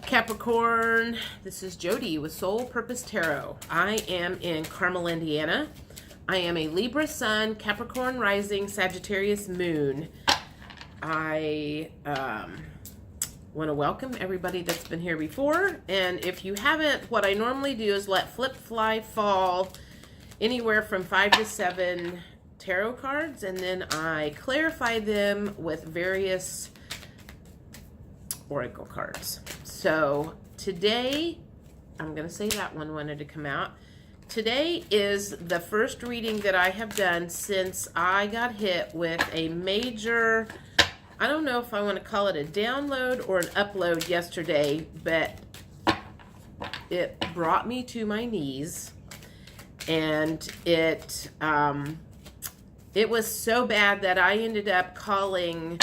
Capricorn, this is Jody with Soul Purpose Tarot. I am in Carmel, Indiana. I am a Libra Sun, Capricorn Rising, Sagittarius Moon. I want to welcome everybody that's been here before. And if you haven't, what I normally do is let flip, fly, fall anywhere from 5 to 7 tarot cards. And then I clarify them with various oracle cards. So today, I'm going to say that one wanted to come out. Today is the first reading that I have done since I got hit with a major, I don't know if I want to call it a download or an upload yesterday, but it brought me to my knees, and it was so bad that I ended up calling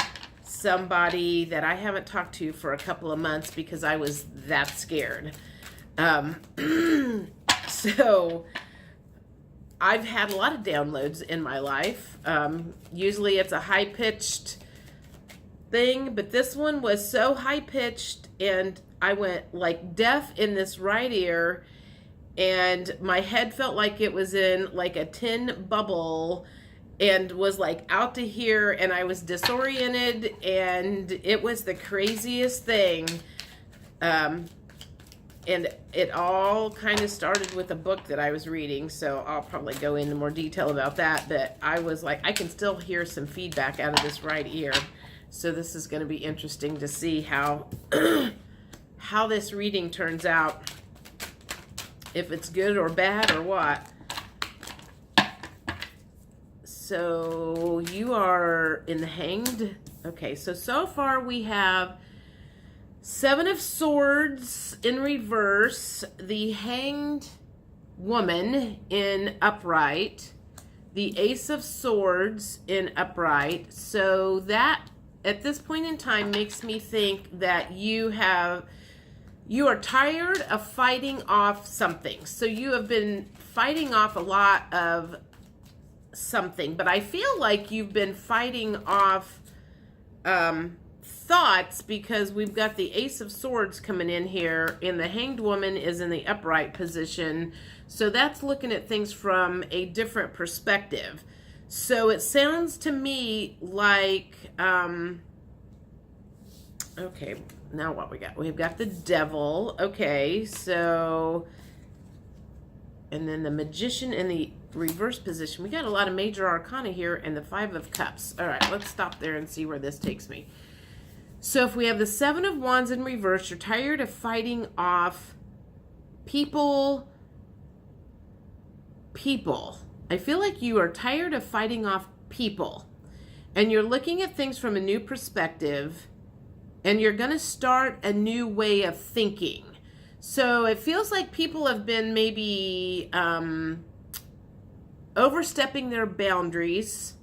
somebody that I haven't talked to for a couple of months because I was that scared. So I've had a lot of downloads in my life. Usually it's a high-pitched thing, but this one was so high-pitched, and I went like deaf in this right ear, and my head felt like it was in like a tin bubble and was like out to here, and I was disoriented, and it was the craziest thing. And it all kind of started with a book that I was reading, so I'll probably go into more detail about that, but I was like, I can still hear some feedback out of this right ear, so this is going to be interesting to see how how this reading turns out, if it's good or bad or what. So you are in the Hanged. Okay, so far we have 7 of Swords in reverse, the Hanged Woman in upright, the Ace of Swords in upright. So that, at this point in time, makes me think that you are tired of fighting off something. So you have been fighting off a lot of something, but I feel like you've been fighting off thoughts, because we've got the Ace of Swords coming in here, and the Hanged Woman is in the upright position, so that's looking at things from a different perspective. So it sounds to me like okay, now what we got? We've got the Devil. Okay, so, and then the Magician in the reverse position. We got a lot of major arcana here, and the 5 of Cups. All right, let's stop there and see where this takes me. So if we have the 7 of Wands in reverse, you're tired of fighting off people. I feel like you are tired of fighting off people, and you're looking at things from a new perspective, and you're going to start a new way of thinking. So it feels like people have been maybe overstepping their boundaries,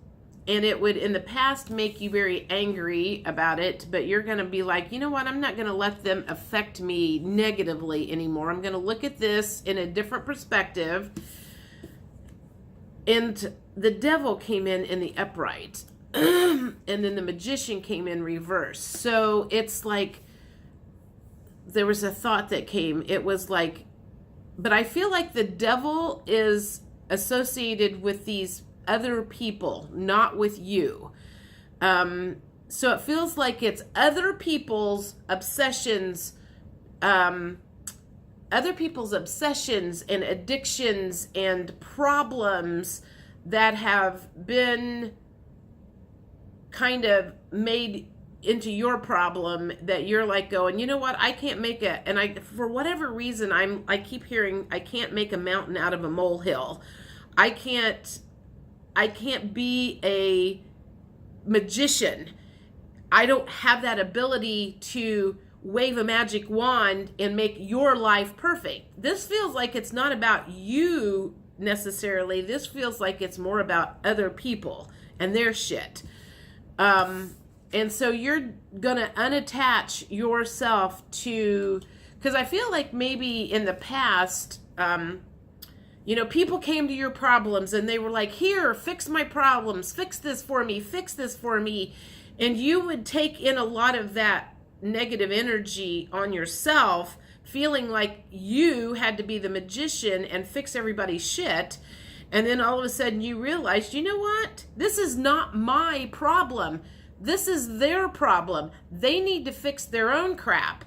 and it would in the past make you very angry about it, but you're going to be like, you know what, I'm not going to let them affect me negatively anymore. I'm going to look at this in a different perspective. And the Devil came in the upright, and then the Magician came in reverse. So it's like there was a thought that came. It was like, but I feel like the Devil is associated with these other people, not with you. So it feels like it's other people's obsessions, and addictions and problems that have been kind of made into your problem, that you're like going, you know what, I can't make it, and for whatever reason, I keep hearing, I can't make a mountain out of a molehill. I can't be a magician. I don't have that ability to wave a magic wand and make your life perfect. This feels like it's not about you necessarily. This feels like it's more about other people and their shit. And so you're going to unattach yourself to, because I feel like maybe in the past, you know, people came to your problems and they were like, here, fix my problems, fix this for me, and you would take in a lot of that negative energy on yourself, feeling like you had to be the magician and fix everybody's shit. And then all of a sudden you realized, you know what? This is not my problem. This is their problem. They need to fix their own crap.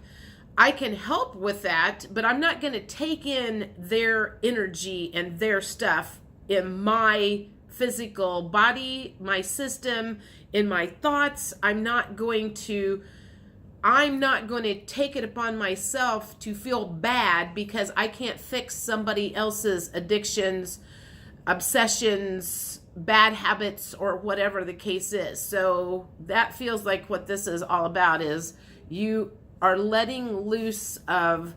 I can help with that, but I'm not going to take in their energy and their stuff in my physical body, my system, in my thoughts. I'm not going to take it upon myself to feel bad because I can't fix somebody else's addictions, obsessions, bad habits, or whatever the case is. So that feels like what this is all about, is you are letting loose of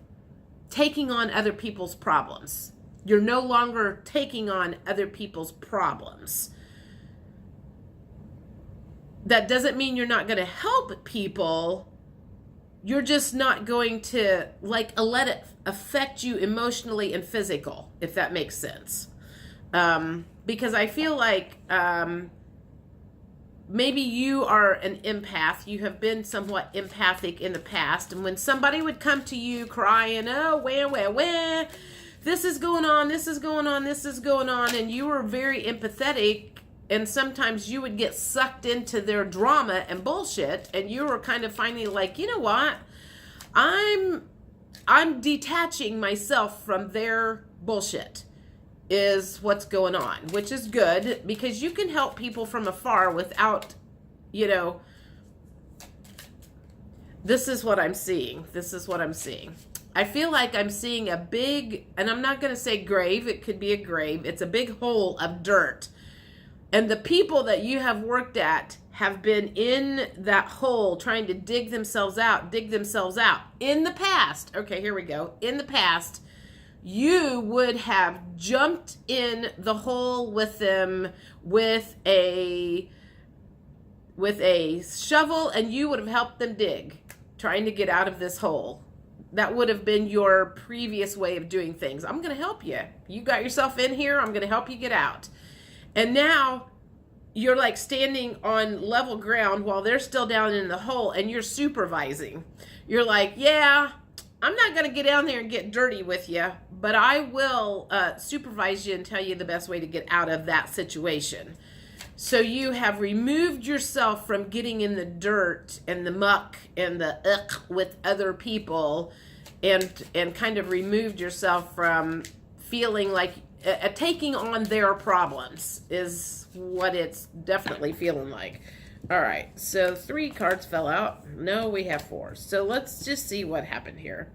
taking on other people's problems. You're no longer taking on other people's problems. That doesn't mean you're not going to help people. You're just not going to let it affect you emotionally and physical, if that makes sense. Because I feel like maybe you are an empath. You have been somewhat empathic in the past. And when somebody would come to you crying, oh, where, this is going on, this is going on, this is going on, and you were very empathetic, and sometimes you would get sucked into their drama and bullshit, and you were kind of finally like, you know what? I'm detaching myself from their bullshit, is what's going on, which is good, because you can help people from afar without, this is what I'm seeing. I feel like I'm seeing a big, and I'm not going to say grave, it could be a grave. It's a big hole of dirt. And the people that you have worked at have been in that hole trying to dig themselves out. In the past, okay, here we go. In the past, you would have jumped in the hole with them with a shovel, and you would have helped them dig, trying to get out of this hole. That would have been your previous way of doing things. I'm going to help you. You got yourself in here. I'm going to help you get out. And now you're like standing on level ground while they're still down in the hole, and you're supervising. You're like, yeah, I'm not going to get down there and get dirty with you, but I will supervise you and tell you the best way to get out of that situation. So you have removed yourself from getting in the dirt and the muck and the with other people, and kind of removed yourself from feeling like taking on their problems is what it's definitely feeling like. All right, so 3 cards fell out. No, we have 4. So let's just see what happened here.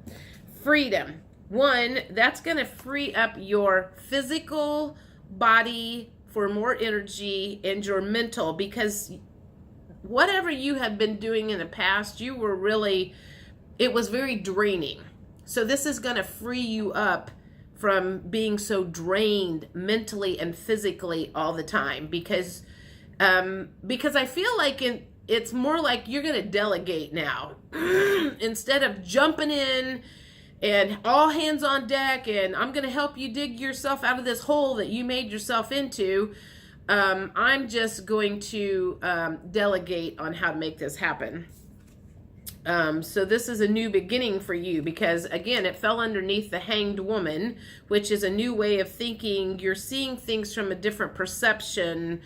Freedom. 1, that's going to free up your physical body for more energy, and your mental, because whatever you have been doing in the past, it was very draining. So this is going to free you up from being so drained mentally and physically all the time, because I feel like it's more like you're going to delegate now. Instead of jumping in and all hands on deck, and I'm going to help you dig yourself out of this hole that you made yourself into, I'm just going to delegate on how to make this happen. So this is a new beginning for you, because again, it fell underneath the Hanged Woman, which is a new way of thinking. You're seeing things from a different perception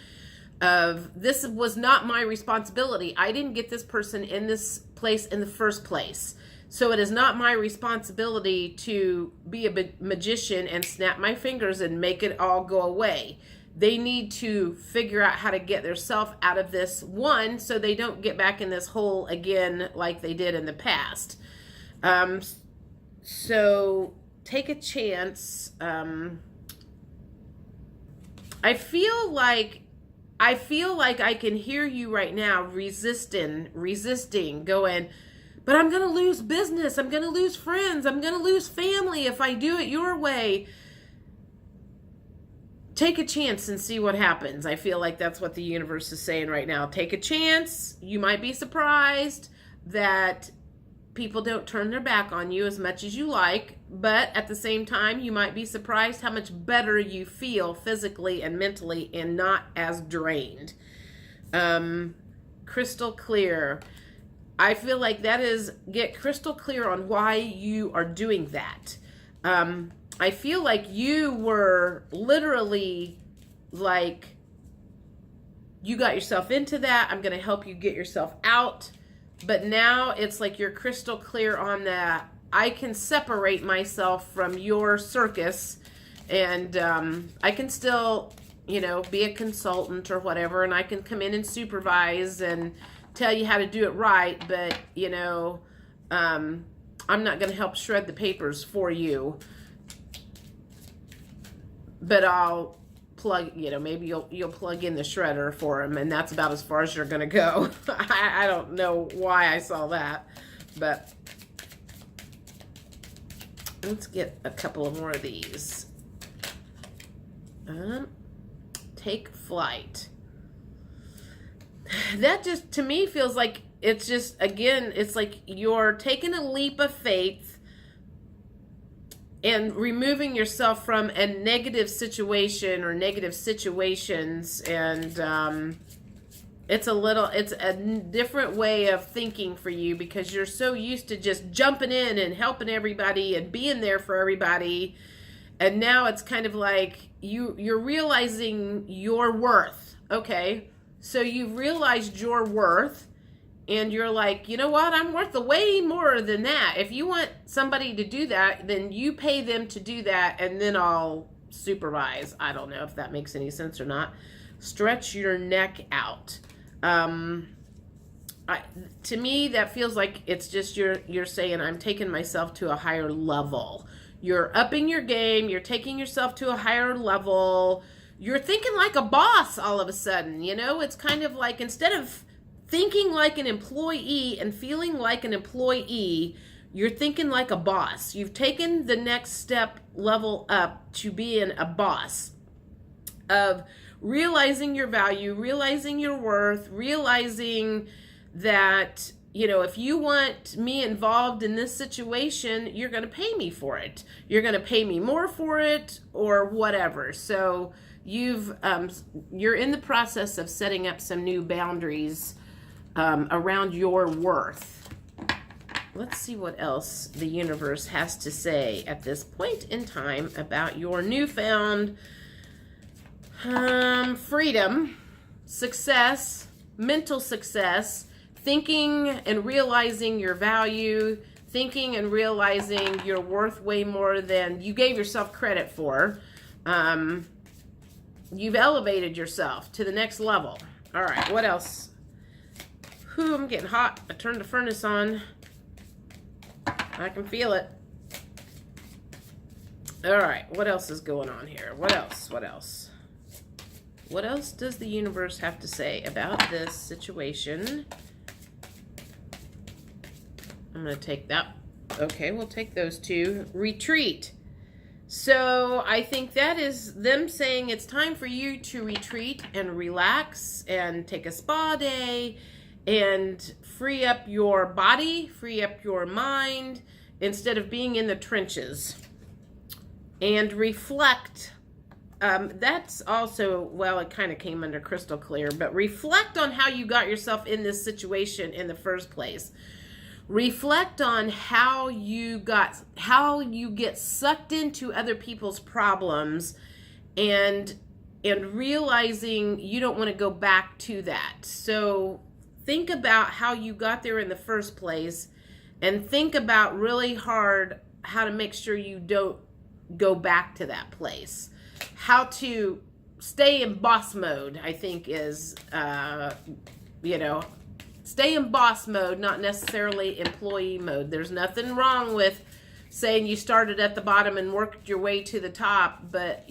of, this was not my responsibility. I didn't get this person in this place in the first place. So it is not my responsibility to be a magician and snap my fingers and make it all go away. They need to figure out how to get themselves out of this one, so they don't get back in this hole again like they did in the past. So take a chance. I feel like I can hear you right now resisting, going, but I'm going to lose business. I'm going to lose friends. I'm going to lose family if I do it your way. Take a chance and see what happens. I feel like that's what the universe is saying right now. Take a chance. You might be surprised that people don't turn their back on you as much as you like, but at the same time, you might be surprised how much better you feel physically and mentally, and not as drained. Crystal clear. I feel like that is, get crystal clear on why you are doing that. I feel like you were literally like, you got yourself into that. I'm going to help you get yourself out. But now it's like you're crystal clear on that. I can separate myself from your circus, and I can still, you know, be a consultant or whatever, and I can come in and supervise and tell you how to do it right. But, you know, I'm not going to help shred the papers for you. But I'll plug, you know, maybe you'll plug in the shredder for him, and that's about as far as you're gonna go. I don't know why I saw that, but let's get a couple of more of these. Take flight. That just, to me, feels like it's just, again, it's like you're taking a leap of faith and removing yourself from a negative situation or negative situations. And it's a different way of thinking for you, because you're so used to just jumping in and helping everybody and being there for everybody. And now it's kind of like you're realizing your worth. Okay, so you've realized your worth. And you're like, you know what? I'm worth way more than that. If you want somebody to do that, then you pay them to do that, and then I'll supervise. I don't know if that makes any sense or not. Stretch your neck out. To me, that feels like it's just you're saying, I'm taking myself to a higher level. You're upping your game. You're taking yourself to a higher level. You're thinking like a boss all of a sudden. You know, it's kind of like, instead of thinking like an employee and feeling like an employee, you're thinking like a boss. You've taken the next step level up to being a boss, of realizing your value, realizing your worth, realizing that, you know, if you want me involved in this situation, you're going to pay me for it. You're going to pay me more for it, or whatever. So you're in the process of setting up some new boundaries around your worth. Let's see what else the universe has to say at this point in time about your newfound freedom, success, mental success, thinking and realizing your value, thinking and realizing you're worth way more than you gave yourself credit for. You've elevated yourself to the next level. All right, what else? Ooh, I'm getting hot. I turned the furnace on. I can feel it. All right, what else is going on here? What else? What else? What else does the universe have to say about this situation? I'm going to take that. Okay, we'll take those two. Retreat. So I think that is them saying it's time for you to retreat and relax and take a spa day and free up your body, free up your mind, instead of being in the trenches. And reflect. That's also, well, it kind of came under crystal clear, but reflect on how you got yourself in this situation in the first place. Reflect on how you get sucked into other people's problems, and realizing you don't want to go back to that. So think about how you got there in the first place, and think about really hard how to make sure you don't go back to that place. How to stay in boss mode, I think, is, stay in boss mode, not necessarily employee mode. There's nothing wrong with saying you started at the bottom and worked your way to the top, but,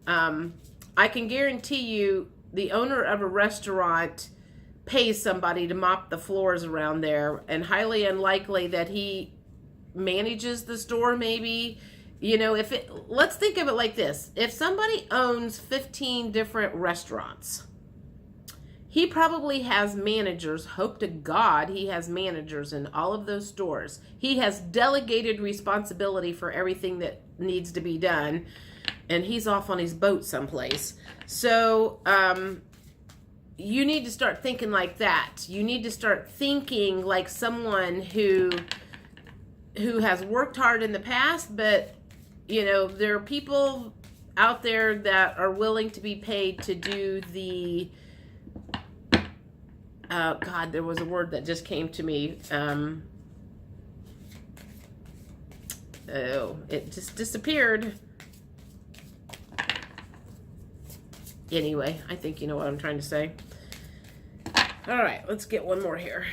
I can guarantee you the owner of a restaurant pays somebody to mop the floors around there, and highly unlikely that he manages the store. Maybe, let's think of it like this. If somebody owns 15 different restaurants, he probably has managers. Hope to God he has managers in all of those stores. He has delegated responsibility for everything that needs to be done, and he's off on his boat someplace. So you need to start thinking like that. You need to start thinking like someone who has worked hard in the past, but you know, there are people out there that are willing to be paid to do the God, there was a word that just came to me. Oh, it just disappeared. Anyway, I think you know what I'm trying to say. All right, let's get one more here.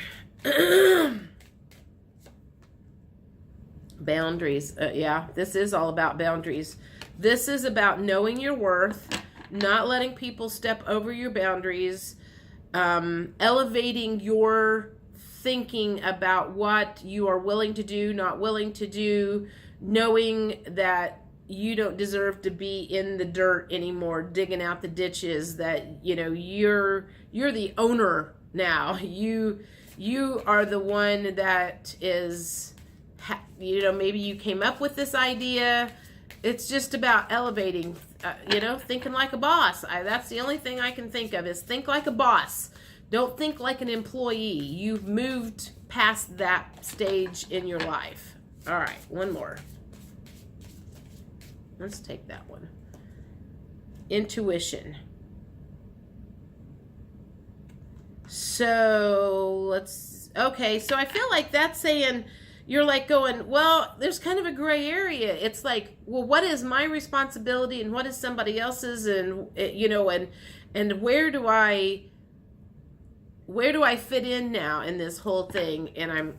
Boundaries. Yeah, this is all about boundaries. This is about knowing your worth, not letting people step over your boundaries, elevating your thinking about what you are willing to do, not willing to do, knowing that you don't deserve to be in the dirt anymore, digging out the ditches, that, you know, you're the owner now. You are the one that is, you know, maybe you came up with this idea. It's just about elevating, you know, thinking like a boss. That's the only thing I can think of is think like a boss. Don't think like an employee. You've moved past that stage in your life. All right, one more. Let's take that one. Intuition. So okay, so I feel like that's saying, you're like going, well, there's kind of a gray area. It's like, well, what is my responsibility and what is somebody else's, and you know, and where do I fit in now in this whole thing? And I'm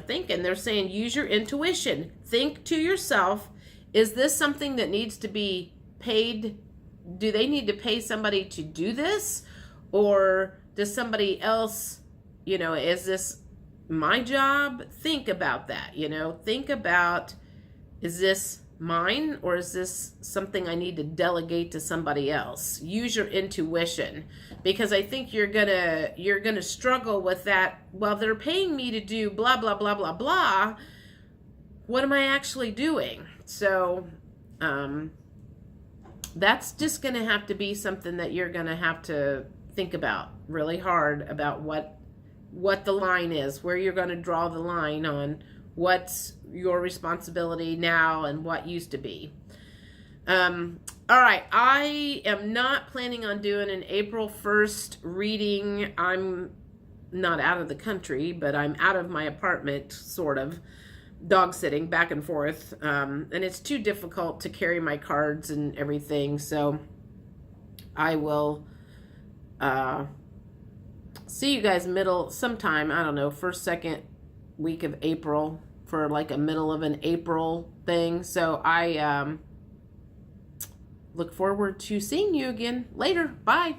thinking they're saying use your intuition. Think to yourself, is this something that needs to be paid? Do they need to pay somebody to do this? Or does somebody else, you know, is this my job? Think about that, you know. Think about, is this mine or is this something I need to delegate to somebody else? Use your intuition, because I think you're gonna struggle with that. Well, they're paying me to do blah blah blah blah blah. What am I actually doing? So that's just gonna have to be something that you're gonna have to think about really hard, about what the line is, where you're going to draw the line on what's your responsibility now and what used to be. All right, I am not planning on doing an April 1st reading. I'm not out of the country, but I'm out of my apartment, sort of, dog sitting back and forth, and it's too difficult to carry my cards and everything, so I will see you guys sometime, I don't know, first, second week of April, for like a middle of an April thing. So I look forward to seeing you again later. Bye.